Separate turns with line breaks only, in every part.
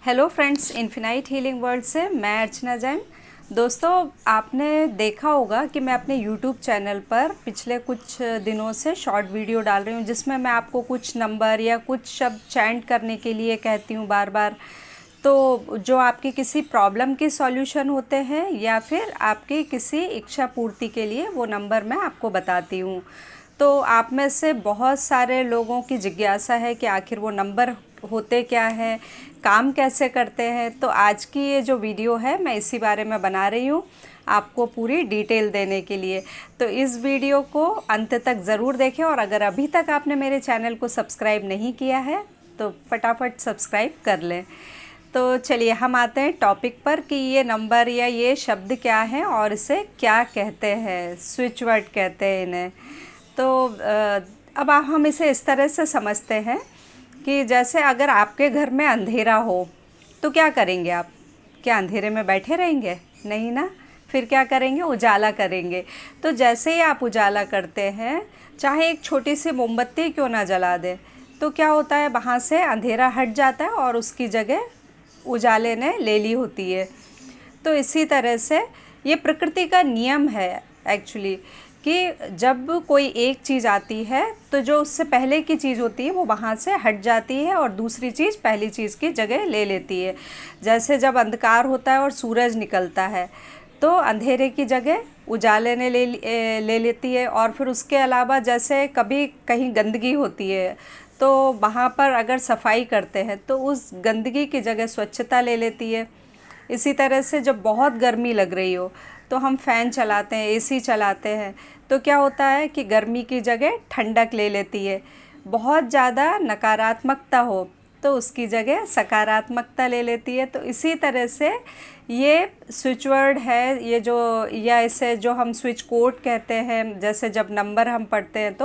Hello friends, infinite healing world से मैं अर्चना जैन। दोस्तों, आपने देखा होगा कि मैं अपने यूट्यूब चैनल पर पिछले कुछ दिनों से शॉर्ट वीडियो डाल रही हूँ जिसमें मैं आपको कुछ नंबर या कुछ शब्द चैंट करने के लिए कहती हूँ बार बार। तो जो आपकी किसी प्रॉब्लम की सॉल्यूशन होते हैं या फिर आपकी किसी इच्छा पूर्ति के लिए वो नंबर मैं आपको बताती हूँ। तो आप में से बहुत सारे लोगों की जिज्ञासा है कि आखिर वो नंबर होते क्या हैं, काम कैसे करते हैं। तो आज की ये जो वीडियो है मैं इसी बारे में बना रही हूँ, आपको पूरी डिटेल देने के लिए। तो इस वीडियो को अंत तक ज़रूर देखें और अगर अभी तक आपने मेरे चैनल को सब्सक्राइब नहीं किया है तो फटाफट सब्सक्राइब कर लें। तो चलिए हम आते हैं टॉपिक पर कि ये नंबर या ये शब्द क्या है और इसे क्या कहते हैं। स्विच वर्ड कहते हैं इन्हें। तो अब हम इसे इस तरह से समझते हैं कि जैसे अगर आपके घर में अंधेरा हो तो क्या करेंगे आप? क्या अंधेरे में बैठे रहेंगे? नहीं ना। फिर क्या करेंगे? उजाला करेंगे। तो जैसे ही आप उजाला करते हैं, चाहे एक छोटी सी मोमबत्ती क्यों ना जला दें, तो क्या होता है, वहाँ से अंधेरा हट जाता है और उसकी जगह उजाले ने ले ली होती है। तो इसी तरह से ये प्रकृति का नियम है एक्चुअली, कि जब कोई एक चीज़ आती है तो जो उससे पहले की चीज़ होती है वो वहाँ से हट जाती है और दूसरी चीज़ पहली चीज़ की जगह ले लेती है। जैसे जब अंधकार होता है और सूरज निकलता है तो अंधेरे की जगह उजाले ने ले लेती है। और फिर उसके अलावा जैसे कभी कहीं गंदगी होती है तो वहाँ पर अगर सफाई करते हैं तो उस गंदगी की जगह स्वच्छता ले लेती है। इसी तरह से जब बहुत गर्मी लग रही हो तो हम फ़ैन चलाते हैं, एसी चलाते हैं, तो क्या होता है कि गर्मी की जगह ठंडक ले लेती है। बहुत ज़्यादा नकारात्मकता हो तो उसकी जगह सकारात्मकता ले लेती है। तो इसी तरह से ये स्विच वर्ड है, ये जो या इसे जो हम स्विच कोड कहते हैं, जैसे जब नंबर हम पढ़ते हैं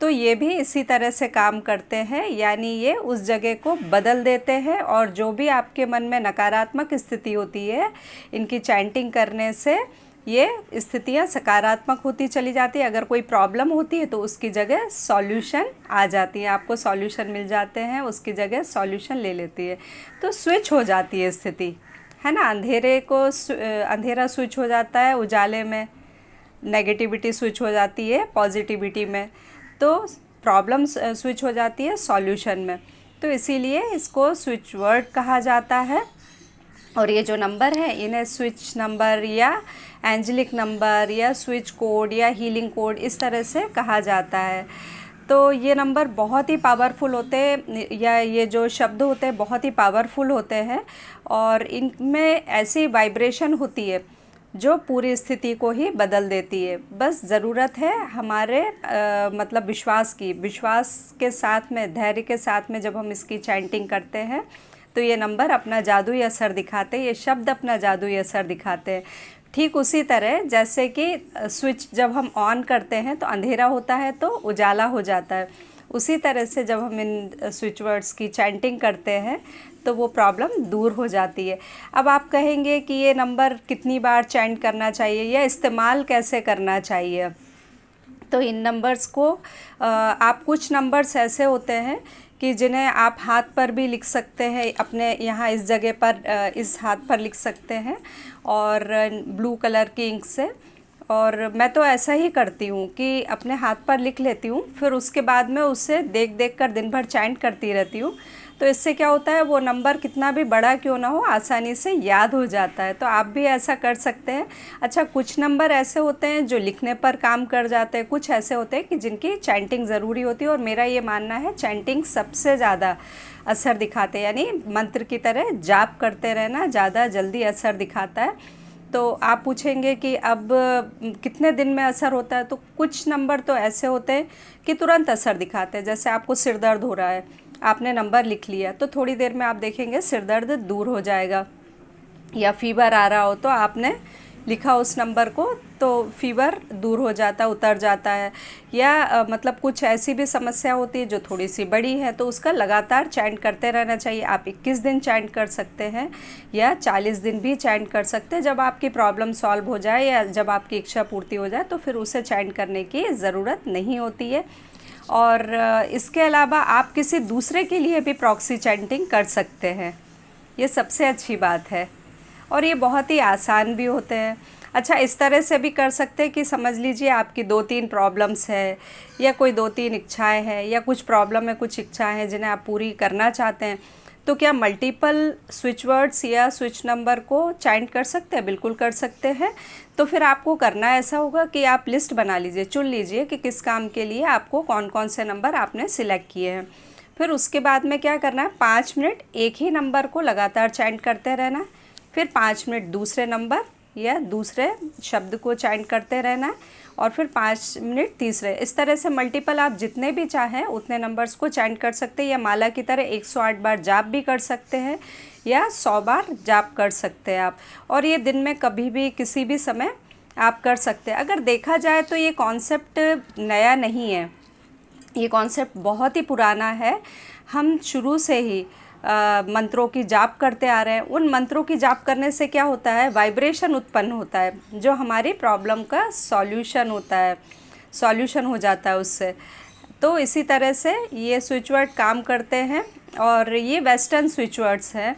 तो ये भी इसी तरह से काम करते हैं। यानी ये उस जगह को बदल देते हैं और जो भी आपके मन में नकारात्मक स्थिति होती है, इनकी चैंटिंग करने से ये स्थितियाँ सकारात्मक होती चली जाती है। अगर कोई प्रॉब्लम होती है तो उसकी जगह सॉल्यूशन आ जाती है, आपको सॉल्यूशन मिल जाते हैं, उसकी जगह सॉल्यूशन ले लेती है। तो स्विच हो जाती है स्थिति, है ना। अंधेरा स्विच हो जाता है उजाले में, नेगेटिविटी स्विच हो जाती है पॉजिटिविटी में, तो प्रॉब्लम स्विच हो जाती है सॉल्यूशन में। तो इसीलिए इसको स्विच वर्ड कहा जाता है। और ये जो नंबर है इन्हें स्विच नंबर या एंजेलिक नंबर या स्विच कोड या हीलिंग कोड इस तरह से कहा जाता है। तो ये नंबर बहुत ही पावरफुल होते हैं, या ये जो शब्द होते हैं बहुत ही पावरफुल होते हैं और इनमें ऐसी वाइब्रेशन होती है जो पूरी स्थिति को ही बदल देती है। बस ज़रूरत है हमारे मतलब विश्वास के साथ में, धैर्य के साथ में जब हम इसकी चैंटिंग करते हैं तो ये नंबर अपना जादुई असर दिखाते हैं, ये शब्द अपना जादुई असर दिखाते हैं। ठीक उसी तरह जैसे कि स्विच जब हम ऑन करते हैं तो अंधेरा होता है तो उजाला हो जाता है, उसी तरह से जब हम इन स्विच वर्ड्स की चैंटिंग करते हैं तो वो प्रॉब्लम दूर हो जाती है। अब आप कहेंगे कि ये नंबर कितनी बार चैंट करना चाहिए या इस्तेमाल कैसे करना चाहिए। तो इन नंबर्स को आप कुछ नंबर्स ऐसे होते हैं कि जिन्हें आप हाथ पर भी लिख सकते हैं, अपने यहाँ इस जगह पर इस हाथ पर लिख सकते हैं और ब्लू कलर की इंक से। और मैं तो ऐसा ही करती हूँ कि अपने हाथ पर लिख लेती हूँ, फिर उसके बाद में उसे देख देख कर दिन भर चैंट करती रहती हूँ। तो इससे क्या होता है, वो नंबर कितना भी बड़ा क्यों ना हो आसानी से याद हो जाता है। तो आप भी ऐसा कर सकते हैं। अच्छा, कुछ नंबर ऐसे होते हैं जो लिखने पर काम कर जाते हैं, कुछ ऐसे होते हैं कि जिनकी चैंटिंग ज़रूरी होती है। और मेरा ये मानना है चैंटिंग सबसे ज़्यादा असर दिखाते हैं, यानी मंत्र की तरह जाप करते रहना ज़्यादा जल्दी असर दिखाता है। तो आप पूछेंगे कि अब कितने दिन में असर होता है, तो कुछ नंबर तो ऐसे होते हैं कि तुरंत असर दिखाते हैं। जैसे आपको सिर दर्द हो रहा है, आपने नंबर लिख लिया तो थोड़ी देर में आप देखेंगे सिर दर्द दूर हो जाएगा। या फीवर आ रहा हो तो आपने लिखा उस नंबर को तो फीवर दूर हो जाता, उतर जाता है। या मतलब कुछ ऐसी भी समस्या होती है जो थोड़ी सी बड़ी है तो उसका लगातार चैंट करते रहना चाहिए। आप 21 दिन चैंट कर सकते हैं या 40 दिन भी चैंट कर सकते हैं। जब आपकी प्रॉब्लम सॉल्व हो जाए या जब आपकी इच्छा पूर्ति हो जाए तो फिर उसे चैंट करने की ज़रूरत नहीं होती है। और इसके अलावा आप किसी दूसरे के लिए भी प्रॉक्सी चैंटिंग कर सकते हैं। ये सबसे अच्छी बात है और ये बहुत ही आसान भी होते हैं। अच्छा, इस तरह से भी कर सकते हैं कि समझ लीजिए आपकी 2-3 प्रॉब्लम्स है या कोई 2-3 इच्छाएं हैं या कुछ प्रॉब्लम है, कुछ इच्छाएं हैं जिन्हें आप पूरी करना चाहते हैं, तो क्या मल्टीपल स्विच वर्ड्स या स्विच नंबर को चैंट कर सकते हैं? बिल्कुल कर सकते हैं। तो फिर आपको करना ऐसा होगा कि आप लिस्ट बना लीजिए, चुन लीजिए कि किस काम के लिए आपको कौन कौन से नंबर आपने सिलेक्ट किए हैं। फिर उसके बाद में क्या करना है, 5 मिनट एक ही नंबर को लगातार चैंट करते रहना है, फिर 5 मिनट दूसरे नंबर या दूसरे शब्द को चैंट करते रहना है, और फिर 5 मिनट तीसरे। इस तरह से मल्टीपल आप जितने भी चाहें उतने नंबर्स को चैंट कर सकते हैं, या माला की तरह 108 बार जाप भी कर सकते हैं या 100 बार जाप कर सकते हैं आप। और ये दिन में कभी भी किसी भी समय आप कर सकते हैं। अगर देखा जाए तो ये कॉन्सेप्ट नया नहीं है, ये कॉन्सेप्ट बहुत ही पुराना है। हम शुरू से ही मंत्रों की जाप करते आ रहे हैं। उन मंत्रों की जाप करने से क्या होता है, वाइब्रेशन उत्पन्न होता है जो हमारी प्रॉब्लम का सॉल्यूशन होता है, सॉल्यूशन हो जाता है उससे। तो इसी तरह से ये स्विच वर्ड काम करते हैं, और ये वेस्टर्न स्विच वर्ड्स हैं।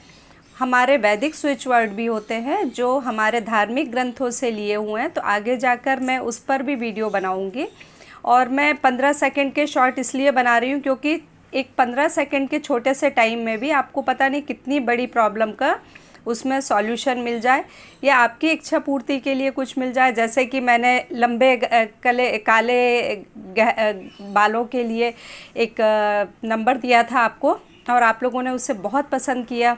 हमारे वैदिक स्विच वर्ड भी होते हैं जो हमारे धार्मिक ग्रंथों से लिए हुए हैं, तो आगे जाकर मैं उस पर भी वीडियो बनाऊंगी। और मैं 15 सेकंड के शॉर्ट इसलिए बना रही हूँ क्योंकि एक 15 सेकंड के छोटे से टाइम में भी आपको पता नहीं कितनी बड़ी प्रॉब्लम का उसमें सॉल्यूशन मिल जाए, या आपकी इच्छा पूर्ति के लिए कुछ मिल जाए। जैसे कि मैंने लंबे काले बालों के लिए एक नंबर दिया था आपको, और आप लोगों ने उसे बहुत पसंद किया।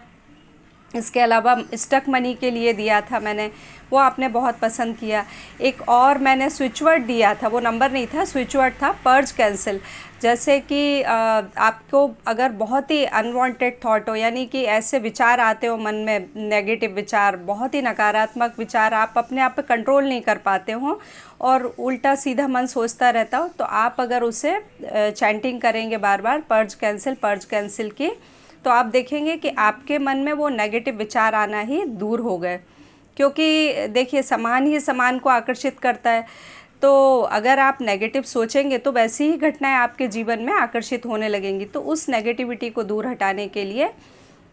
इसके अलावा स्टक मनी के लिए दिया था मैंने, वो आपने बहुत पसंद किया। एक और मैंने स्विच वर्ड दिया था, वो नंबर नहीं था, स्विच वर्ड था पर्ज कैंसिल। जैसे कि आपको अगर बहुत ही अनवांटेड थॉट हो, यानी कि ऐसे विचार आते हो मन में, नेगेटिव विचार, बहुत ही नकारात्मक विचार, आप अपने आप पे कंट्रोल नहीं कर पाते हो और उल्टा सीधा मन सोचता रहता हो, तो आप अगर उसे चैंटिंग करेंगे बार बार पर्ज कैंसिल की, तो आप देखेंगे कि आपके मन में वो नेगेटिव विचार आना ही दूर हो गए। क्योंकि देखिए, समान ही समान को आकर्षित करता है। तो अगर आप नेगेटिव सोचेंगे तो वैसी ही घटनाएं आपके जीवन में आकर्षित होने लगेंगी। तो उस नेगेटिविटी को दूर हटाने के लिए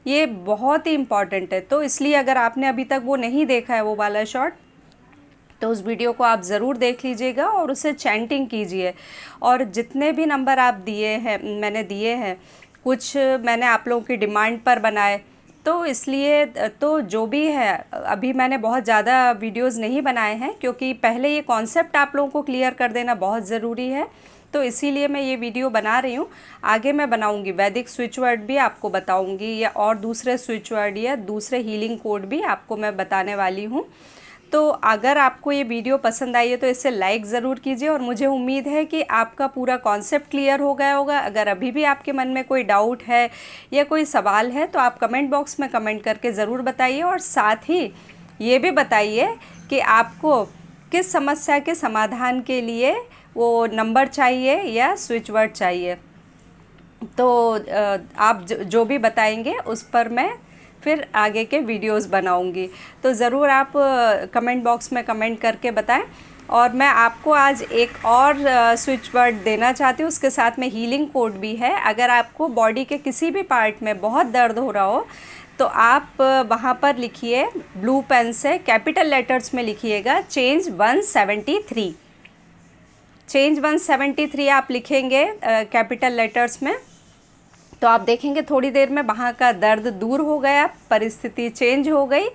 ये बहुत ही इम्पॉर्टेंट है। तो इसलिए अगर आपने अभी तक वो नहीं देखा है, वो वाला शॉर्ट, तो उस वीडियो को आप ज़रूर देख लीजिएगा और उसे चैंटिंग कीजिए। और जितने भी नंबर आप दिए हैं, मैंने दिए हैं, कुछ मैंने आप लोगों की डिमांड पर बनाए, तो इसलिए तो जो भी है, अभी मैंने बहुत ज़्यादा वीडियोस नहीं बनाए हैं क्योंकि पहले ये कॉन्सेप्ट आप लोगों को क्लियर कर देना बहुत ज़रूरी है। तो इसीलिए मैं ये वीडियो बना रही हूँ। आगे मैं बनाऊँगी, वैदिक स्विच वर्ड भी आपको बताऊँगी, या और दूसरे स्विच वर्ड या दूसरे हीलिंग कोड भी आपको मैं बताने वाली हूँ। तो अगर आपको ये वीडियो पसंद आई है तो इसे लाइक ज़रूर कीजिए, और मुझे उम्मीद है कि आपका पूरा कॉन्सेप्ट क्लियर हो गया होगा। अगर अभी भी आपके मन में कोई डाउट है या कोई सवाल है तो आप कमेंट बॉक्स में कमेंट करके ज़रूर बताइए, और साथ ही ये भी बताइए कि आपको किस समस्या के समाधान के लिए वो नंबर चाहिए या स्विच वर्ड चाहिए। तो आप जो भी बताएंगे उस पर मैं फिर आगे के वीडियोस बनाऊंगी। तो ज़रूर आप कमेंट बॉक्स में कमेंट करके बताएं। और मैं आपको आज एक और स्विच वर्ड देना चाहती हूँ, उसके साथ में हीलिंग कोड भी है। अगर आपको बॉडी के किसी भी पार्ट में बहुत दर्द हो रहा हो तो आप वहाँ पर लिखिए, ब्लू पेन से कैपिटल लेटर्स में लिखिएगा चेंज 173। चेंज 173 आप लिखेंगे कैपिटल लेटर्स में, तो आप देखेंगे थोड़ी देर में वहाँ का दर्द दूर हो गया, परिस्थिति चेंज हो गई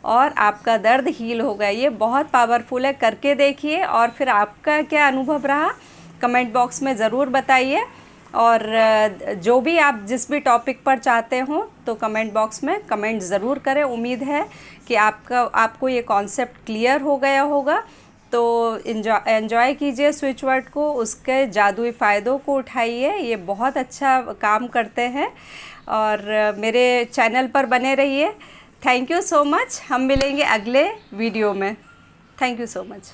और आपका दर्द हील हो गया। ये बहुत पावरफुल है, करके देखिए और फिर आपका क्या अनुभव रहा कमेंट बॉक्स में ज़रूर बताइए। और जो भी आप जिस भी टॉपिक पर चाहते हो तो कमेंट बॉक्स में कमेंट ज़रूर करें। उम्मीद है कि आपको ये कॉन्सेप्ट क्लियर हो गया होगा। तो एंजॉय कीजिए स्विच वर्ड को, उसके जादुई फ़ायदों को उठाइए, ये बहुत अच्छा काम करते हैं। और मेरे चैनल पर बने रहिए। Thank you so much. हम मिलेंगे अगले वीडियो में। Thank you so much.